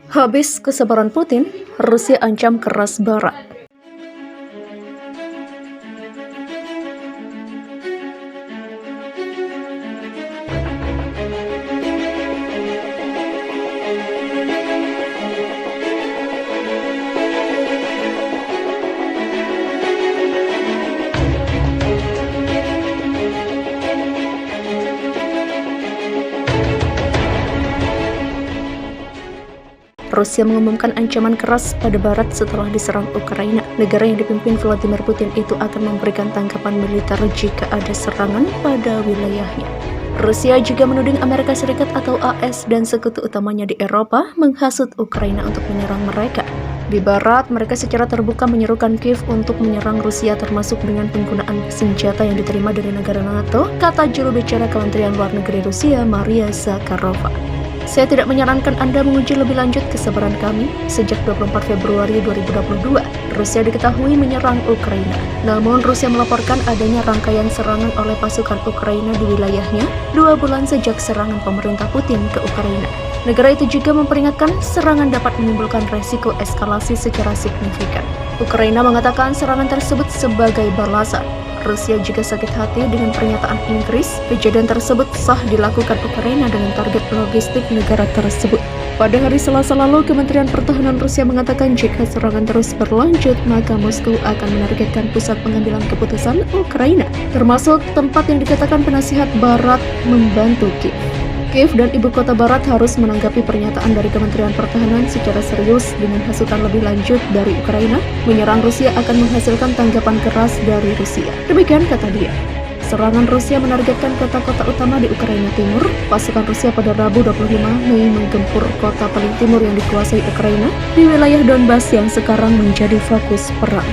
Habis kesabaran Putin, Rusia ancam keras Barat. Rusia mengumumkan ancaman keras pada Barat setelah diserang Ukraina. Negara yang dipimpin Vladimir Putin itu akan memberikan tanggapan militer jika ada serangan pada wilayahnya. Rusia juga menuding Amerika Serikat atau AS dan sekutu utamanya di Eropa menghasut Ukraina untuk menyerang mereka. Di Barat, mereka secara terbuka menyerukan Kiev untuk menyerang Rusia termasuk dengan penggunaan senjata yang diterima dari negara NATO, kata juru bicara Kementerian Luar Negeri Rusia, Maria Zakharova. Saya tidak menyarankan Anda menguji lebih lanjut kesabaran kami. Sejak 24 Februari 2022, Rusia diketahui menyerang Ukraina. Namun, Rusia melaporkan adanya rangkaian serangan oleh pasukan Ukraina di wilayahnya 2 bulan sejak serangan pemerintah Putin ke Ukraina. Negara itu juga memperingatkan serangan dapat menimbulkan resiko eskalasi secara signifikan. Ukraina mengatakan serangan tersebut sebagai balasan. Rusia juga sakit hati dengan pernyataan Inggris. Kejadian tersebut sah dilakukan Ukraina dengan target logistik negara tersebut. Pada hari Selasa lalu, Kementerian Pertahanan Rusia mengatakan jika serangan terus berlanjut, maka Moskow akan menargetkan pusat pengambilan keputusan Ukraina, termasuk tempat yang dikatakan penasihat Barat membantu Kiev. Kiev dan ibu kota Barat harus menanggapi pernyataan dari Kementerian Pertahanan secara serius dengan hasutan lebih lanjut dari Ukraina. Menyerang Rusia akan menghasilkan tanggapan keras dari Rusia. Demikian kata dia. Serangan Rusia menargetkan kota-kota utama di Ukraina Timur. Pasukan Rusia pada Rabu 25 Mei menggempur kota paling timur yang dikuasai Ukraina di wilayah Donbas yang sekarang menjadi fokus perang.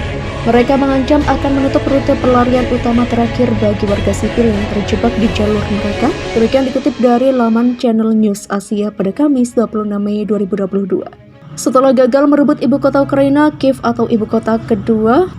Mereka mengancam akan menutup rute pelarian utama terakhir bagi warga sipil yang terjebak di jalur mereka. Demikian dikutip dari laman Channel News Asia pada Kamis 26 Mei 2022. Setelah gagal merebut ibu kota Ukraina, Kiev atau ibu kota kedua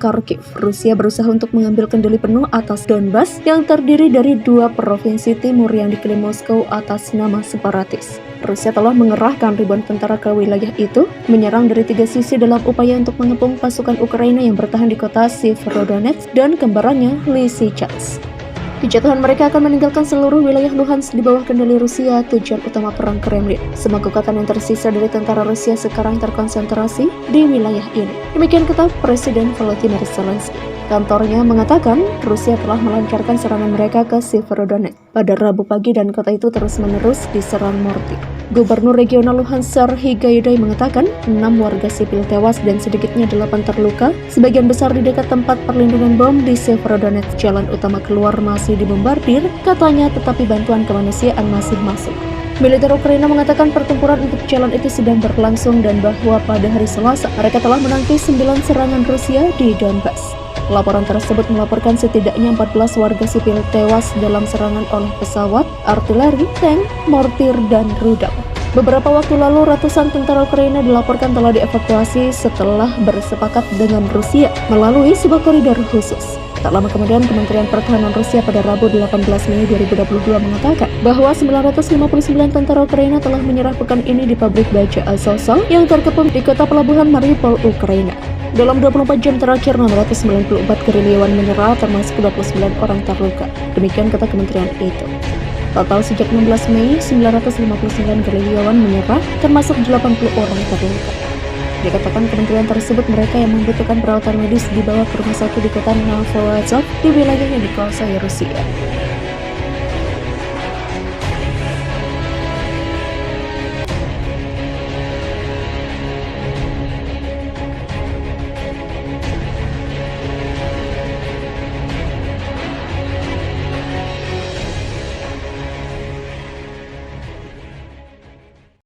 Kharkiv, Rusia berusaha untuk mengambil kendali penuh atas Donbas yang terdiri dari 2 provinsi timur yang diklaim Moskow atas nama separatis. Rusia telah mengerahkan ribuan tentara ke wilayah itu, menyerang dari 3 sisi dalam upaya untuk mengepung pasukan Ukraina yang bertahan di kota Severodonetsk dan kembarannya Lysychansk. Kejatuhan mereka akan meninggalkan seluruh wilayah Luhansk di bawah kendali Rusia, tujuan utama perang Kremlin. Semua kekuatan yang tersisa dari tentara Rusia sekarang terkonsentrasi di wilayah ini. Demikian kata Presiden Volodymyr Zelensky. Kantornya mengatakan Rusia telah melancarkan serangan mereka ke Severodonetsk pada Rabu pagi dan kota itu terus-menerus diserang mortir. Gubernur Regional Luhansk Serhiy Gaidai mengatakan 6 warga sipil tewas dan sedikitnya 8 terluka. Sebagian besar di dekat tempat perlindungan bom di Severodonetsk. Jalan utama keluar masih dibombardir, katanya, tetapi bantuan kemanusiaan masih masuk. Militer Ukraina mengatakan pertempuran untuk jalan itu sedang berlangsung dan bahwa pada hari Selasa mereka telah menangkis 9 serangan Rusia di Donbas. Laporan tersebut melaporkan setidaknya 14 warga sipil tewas dalam serangan oleh pesawat, artileri, tank, mortir, dan rudal. Beberapa waktu lalu, ratusan tentara Ukraina dilaporkan telah dievakuasi setelah bersepakat dengan Rusia melalui sebuah koridor khusus. Tak lama kemudian, Kementerian Pertahanan Rusia pada Rabu 18 Mei 2022 mengatakan bahwa 959 tentara Ukraina telah menyerah pekan ini di pabrik baja Azovstal yang terkepung di kota pelabuhan Mariupol, Ukraina. Dalam 24 jam terakhir, 694 gerilyawan menyerah, termasuk 29 orang terluka. Demikian kata kementerian itu. Total sejak 16 Mei, 959 gerilyawan menyerah, termasuk 80 orang terluka. Dikatakan kementerian tersebut mereka yang membutuhkan perawatan medis dibawa ke rumah sakit di kota Novoazov di wilayah yang dikuasai Rusia.